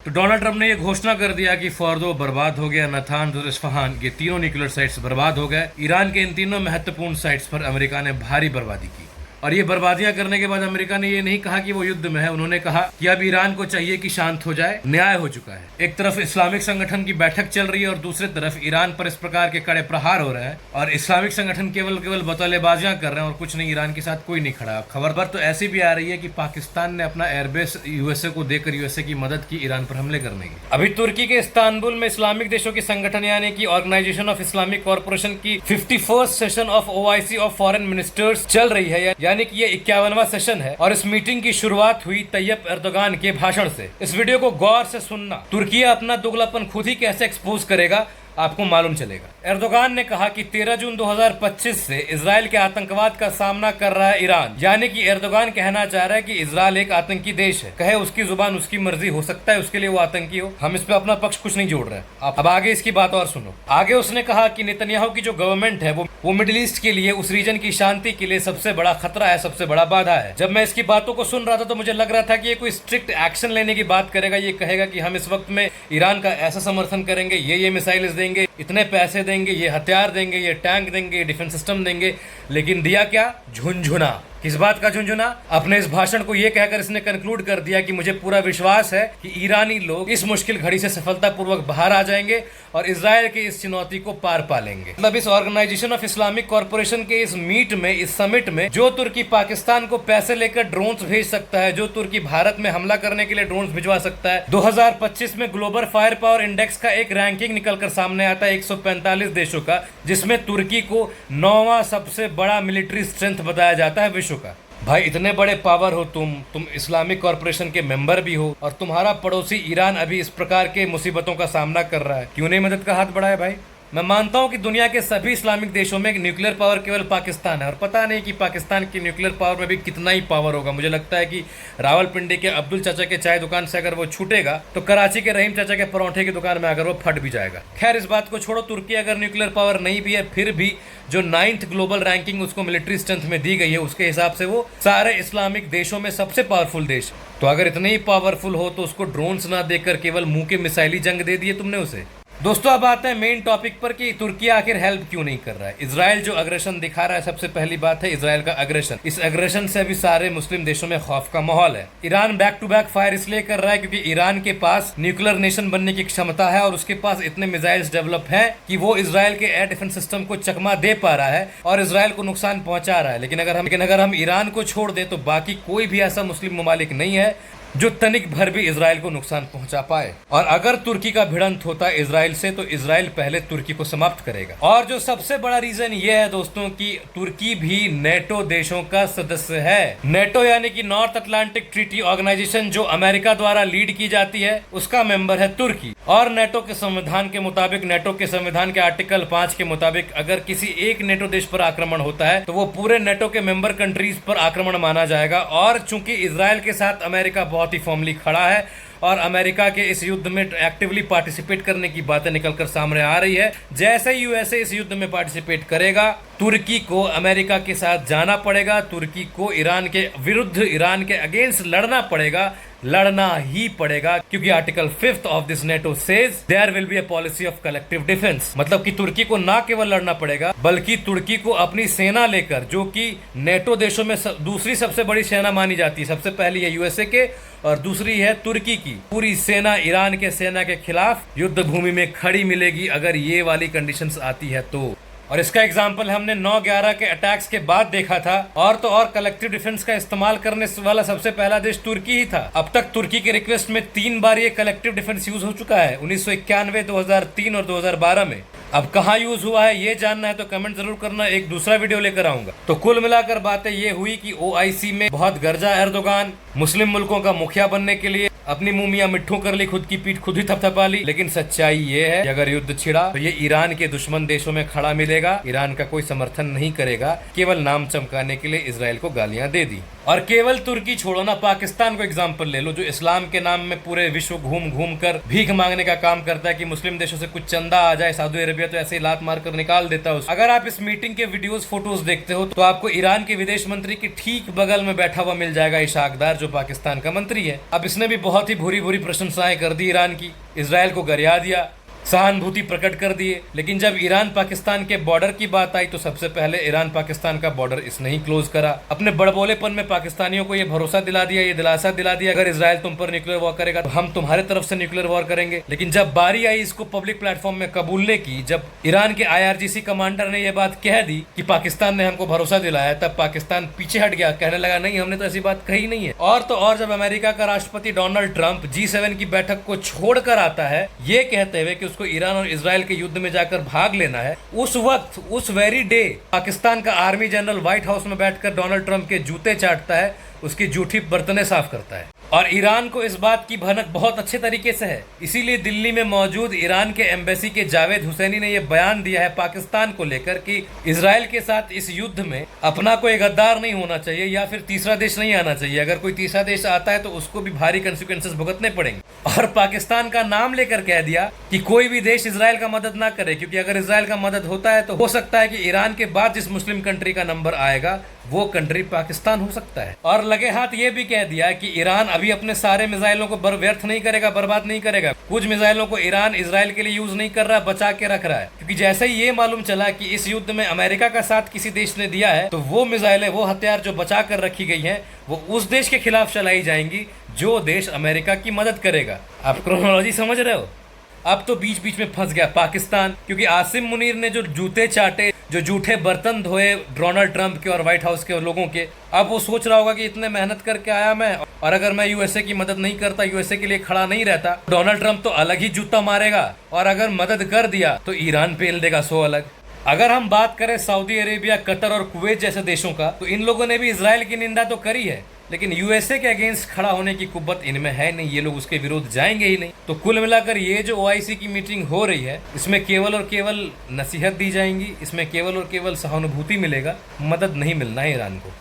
तो Donald Trump ने ये घोषणा कर दिया कि फॉर्दो बर्बाद हो गया, नाथान्ज और इस्फहान ये तीनों न्यूक्लियर साइट्स बर्बाद हो गए। ईरान के इन तीनों महत्वपूर्ण साइट्स पर अमेरिका ने भारी बर्बादी की और ये बर्बादियां करने के बाद अमेरिका ने ये नहीं कहा कि वो युद्ध में है। उन्होंने कहा कि अब ईरान को चाहिए कि शांत हो जाए, न्याय हो चुका है। एक तरफ इस्लामिक संगठन की बैठक चल रही है और दूसरी तरफ ईरान पर इस प्रकार के कड़े प्रहार हो रहे हैं और इस्लामिक संगठन केवल बतौलेबाजियां कर रहे हैं और कुछ नहीं, ईरान के साथ कोई नहीं खड़ा। खबर पर तो ऐसी भी आ रही है कि पाकिस्तान ने अपना एयरबेस यूएसए को देकर यूएसए की मदद की ईरान पर हमले करने की। अभी तुर्की के इस्तांबुल में इस्लामिक देशों की संगठन यानी कि ऑर्गेनाइजेशन ऑफ इस्लामिक कॉर्पोरेशन की 51st session of OIC of foreign ministers चल रही है, यानी कि ये 51वां सेशन है और इस मीटिंग की शुरुआत हुई तैयब एर्दोगान के भाषण से। इस वीडियो को गौर से सुनना, तुर्की अपना दुगलापन खुद ही कैसे एक्सपोज करेगा आपको मालूम चलेगा। एर्दोगान ने कहा कि 13 जून 2025 से इजराइल के आतंकवाद का सामना कर रहा है ईरान, यानी कि एर्दोगान कहना चाह रहा है कि इजराइल एक आतंकी देश है। कहे उसकी जुबान उसकी मर्जी, हो सकता है उसके लिए वो आतंकी हो, हम इस पे अपना पक्ष कुछ नहीं जोड़ रहे। अब आगे इसकी बात और सुनो। आगे उसने कहा कि नेतन्याहू की जो गवर्नमेंट है वो मिडिल ईस्ट के लिए, उस रीजन की शांति के लिए सबसे बड़ा खतरा है, सबसे बड़ा बाधा है। जब मैं इसकी बातों को सुन रहा था तो मुझे लग रहा था कि ये कोई स्ट्रिक्ट एक्शन लेने की बात करेगा, ये कहेगा कि हम इस वक्त में ईरान का ऐसा समर्थन करेंगे, ये मिसाइल्स देंगे, इतने पैसे देंगे, ये हथियार देंगे, ये टैंक देंगे, ये डिफेंस सिस्टम देंगे। लेकिन दिया क्या? झुनझुना। किस बात का झुनझुना? अपने इस भाषण को ये कहकर इसने कंक्लूड कर दिया कि मुझे पूरा विश्वास है कि ईरानी लोग इस मुश्किल घड़ी से सफलतापूर्वक बाहर आ जाएंगे और इजराइल की इस चुनौती को पार पा लेंगे। मतलब इस ऑर्गेनाइजेशन ऑफ इस्लामिक कॉर्पोरेशन के इस मीट में, इस समिट में, जो तुर्की पाकिस्तान को पैसे लेकर ड्रोन्स भेज सकता है, जो तुर्की भारत में हमला करने के लिए ड्रोन्स भिजवा सकता है। 2025 में ग्लोबल फायर पावर इंडेक्स का एक रैंकिंग निकलकर सामने आता है 145 देशों का, जिसमें तुर्की को 9वां सबसे बड़ा मिलिट्री स्ट्रेंथ बताया जाता है विश्व का। भाई इतने बड़े पावर हो तुम इस्लामिक कॉर्पोरेशन के मेंबर भी हो और तुम्हारा पड़ोसी ईरान अभी इस प्रकार के मुसीबतों का सामना कर रहा है, क्यों नहीं मदद का हाथ बढ़ाए भाई? मैं मानता हूं कि दुनिया के सभी इस्लामिक देशों में न्यूक्लियर पावर केवल पाकिस्तान है और पता नहीं कि पाकिस्तान की न्यूक्लियर पावर में भी कितना ही पावर होगा। मुझे लगता है कि रावलपिंडी के अब्दुल चाचा के चाय दुकान से अगर वो छूटेगा तो कराची के रहीम चाचा के परोठे की दुकान में अगर वो फट भी जाएगा। खैर इस बात को छोड़ो, तुर्की अगर न्यूक्लियर पावर नहीं भी है फिर भी जो 9th ग्लोबल रैंकिंग उसको मिलिट्री स्ट्रेंथ में दी गई है उसके हिसाब से वो सारे इस्लामिक देशों में सबसे पावरफुल देश। तो अगर इतने ही पावरफुल हो तो उसको ड्रोन्स ना देकर केवल मुंह के मिसाइली जंग दे दिए तुमने उसे। दोस्तों अब आते हैं मेन टॉपिक पर कि तुर्की आखिर हेल्प क्यों नहीं कर रहा है। इजराइल जो अग्रेशन दिखा रहा है, सबसे पहली बात है इजराइल का अग्रेशन। इस अग्रेशन से अभी सारे मुस्लिम देशों में खौफ का माहौल है। Iran back to back fire इसलिए कर रहा है क्योंकि ईरान के पास न्यूक्लियर नेशन बनने की क्षमता है और उसके पास इतने मिसाइल्स डेवलप हैं कि वो इजराइल के एयर डिफेंस सिस्टम को चकमा दे पा रहा है और इजराइल को नुकसान पहुंचा रहा है। लेकिन अगर हम ईरान को छोड़ दें तो बाकी कोई भी ऐसा मुस्लिम ममालिक नहीं है जो तनिक भर भी इजराइल को नुकसान पहुंचा पाए। और अगर तुर्की का भिड़ंत होता इजराइल से तो इजराइल पहले तुर्की को समाप्त करेगा। और जो सबसे बड़ा रीजन ये है दोस्तों कि तुर्की भी नेटो देशों का सदस्य है। नेटो यानी कि नॉर्थ अटलांटिक ट्रीटी ऑर्गेनाइजेशन जो अमेरिका द्वारा लीड की जाती है, उसका मेंबर है तुर्की। और नेटो के संविधान के मुताबिक, नेटो के संविधान के आर्टिकल 5 के मुताबिक अगर किसी एक नेटो देश पर आक्रमण होता है तो वो पूरे नेटो के मेंबर कंट्रीज पर आक्रमण माना जाएगा। और चूंकि इजराइल के साथ अमेरिका बहुत ही फॉर्मली खड़ा है और अमेरिका के इस युद्ध में एक्टिवली पार्टिसिपेट करने की बातें निकलकर सामने आ रही है, जैसे यूएसए इस युद्ध में पार्टिसिपेट करेगा तुर्की को अमेरिका के साथ जाना पड़ेगा, तुर्की को ईरान के विरुद्ध, ईरान के अगेंस्ट लड़ना पड़ेगा, लड़ना ही पड़ेगा क्योंकि article 5 of this NATO says there will be a policy of collective defence. मतलब कि तुर्की को ना केवल लड़ना पड़ेगा बल्कि तुर्की को अपनी सेना लेकर, जो कि नेटो देशों में दूसरी सबसे बड़ी सेना मानी जाती है, सबसे पहली है यूएसए के और दूसरी है तुर्की की, पूरी सेना ईरान के सेना के खिलाफ युद्ध भूमि में खड़ी मिलेगी अगर ये वाली कंडीशंस आती है तो। और इसका एग्जाम्पल हमने 9/11 के अटैक्स के बाद देखा था। और तो और कलेक्टिव डिफेंस का इस्तेमाल करने वाला सबसे पहला देश तुर्की ही था। अब तक तुर्की के रिक्वेस्ट में 3 बार ये कलेक्टिव डिफेंस यूज हो चुका है, 1991, 2003 और 2012 में। अब कहाँ यूज हुआ है ये जानना है तो कमेंट जरूर करना, एक दूसरा वीडियो लेकर आऊंगा। तो कुल मिलाकर बातें ये हुई कि ओआईसी में बहुत गर्जा एर्दोगान, मुस्लिम मुल्कों का मुखिया बनने के लिए अपनी मुंह मियां मिट्ठू कर ली, खुद की पीठ खुद ही थपथपा ली। लेकिन सच्चाई ये है कि अगर युद्ध छिड़ा तो ये ईरान के दुश्मन देशों में खड़ा मिलेगा। लड़ेगा, ईरान का कोई समर्थन नहीं करेगा, केवल नाम चमकाने के लिए इजराइल को गालियां दे दी। और केवल तुर्की छोड़ो ना, पाकिस्तान को एग्जाम्पल ले लो, जो इस्लाम के नाम में पूरे विश्व घूम घूम कर भीख मांगने का काम करता है कि मुस्लिम देशों से कुछ चंदा आ जाए, सऊदी अरेबिया तो ऐसे ही लात मार कर निकाल देता है। अगर आप इस मीटिंग के वीडियोस फोटोज देखते हो तो आपको ईरान के विदेश मंत्री के ठीक बगल में बैठा हुआ मिल जाएगा इशाक डार, जो पाकिस्तान का मंत्री है। अब इसने भी बहुत ही बुरी बुरी प्रशंसाएं कर दी ईरान की, इजराइल को गरिया दिया, सहानुभूति प्रकट कर दिए। लेकिन जब ईरान पाकिस्तान के बॉर्डर की बात आई तो सबसे पहले ईरान पाकिस्तान का बॉर्डर इसने ही क्लोज करा। अपने बड़बोलेपन में पाकिस्तानियों को ये भरोसा दिला दिया, ये दिलासा दिला दिया, अगर इजराइल तुम पर न्यूक्लियर वॉर करेगा तो हम तुम्हारे तरफ से न्यूक्लियर वॉर करेंगे। लेकिन जब बारी आई इसको पब्लिक प्लेटफॉर्म में कबूलने की, जब ईरान के IRGC कमांडर ने यह बात कह दी कि पाकिस्तान ने हमको भरोसा दिलाया, तब पाकिस्तान पीछे हट गया, कहने लगा नहीं, हमने तो ऐसी बात कही नहीं है। और तो और जब अमेरिका का राष्ट्रपति डोनाल्ड ट्रंप G7 की बैठक को छोड़कर आता है, ये कहते हुए कि उसको ईरान और इजराइल के युद्ध में जाकर भाग लेना है, उस वक्त उस वेरी डे पाकिस्तान का आर्मी जनरल व्हाइट हाउस में बैठकर डोनाल्ड ट्रंप के जूते चाटता है, उसकी जूठी बर्तनें साफ करता है। और ईरान को इस बात की भनक बहुत अच्छे तरीके से है, इसीलिए दिल्ली में मौजूद ईरान के एम्बेसी के जावेद हुसैनी ने यह बयान दिया है पाकिस्तान को लेकर कि इजराइल के साथ इस युद्ध में अपना कोई गद्दार नहीं होना चाहिए या फिर तीसरा देश नहीं आना चाहिए। अगर कोई तीसरा देश आता है तो उसको भी भारी कंसिक्वेंसेस भुगतने पड़ेंगे। और पाकिस्तान का नाम लेकर कह दिया कि कोई भी देश इजराइल का मदद ना करे, क्योंकि अगर इजराइल का मदद होता है तो हो सकता है कि ईरान के बाद जिस मुस्लिम कंट्री का नंबर आएगा वो कंट्री पाकिस्तान हो सकता है। और लगे हाथ ये भी कह दिया कि ईरान अभी अपने सारे मिसाइलों को व्यर्थ नहीं करेगा, बर्बाद नहीं करेगा। कुछ मिसाइलों को ईरान इजराइल के लिए यूज नहीं कर रहा, बचा के रख रहा है, क्योंकि जैसे ही ये मालूम चला कि इस युद्ध में अमेरिका का साथ किसी देश ने दिया है, तो वो मिसाइलें, वो हथियार जो बचा कर रखी गई हैं, वो उस देश के खिलाफ चलाई जाएंगी जो देश अमेरिका की मदद करेगा। आप क्रोनोलॉजी समझ रहे हो? अब तो बीच बीच में फंस गया पाकिस्तान, क्योंकि आसिम मुनीर ने जो जूते चाटे, जो जूठे बर्तन धोए डोनाल्ड ट्रंप के और व्हाइट हाउस के लोगों के, अब वो सोच रहा होगा कि इतने मेहनत करके आया मैं, और अगर मैं यूएसए की मदद नहीं करता, यूएसए के लिए खड़ा नहीं रहता, डोनाल्ड ट्रंप तो अलग ही जूता मारेगा, और अगर मदद कर दिया तो ईरान पेल देगा 100 अलग। अगर हम बात करें सऊदी अरेबिया, कतर और कुवैत जैसे देशों का, तो इन लोगों ने भी इजराइल की निंदा तो करी है, लेकिन यूएसए के अगेंस्ट खड़ा होने की कुव्वत इनमें है नहीं, ये लोग उसके विरोध जाएंगे ही नहीं। तो कुल मिलाकर ये जो OIC की मीटिंग हो रही है, इसमें केवल और केवल नसीहत दी जाएंगी, इसमें केवल और केवल सहानुभूति मिलेगा, मदद नहीं मिलना है ईरान को।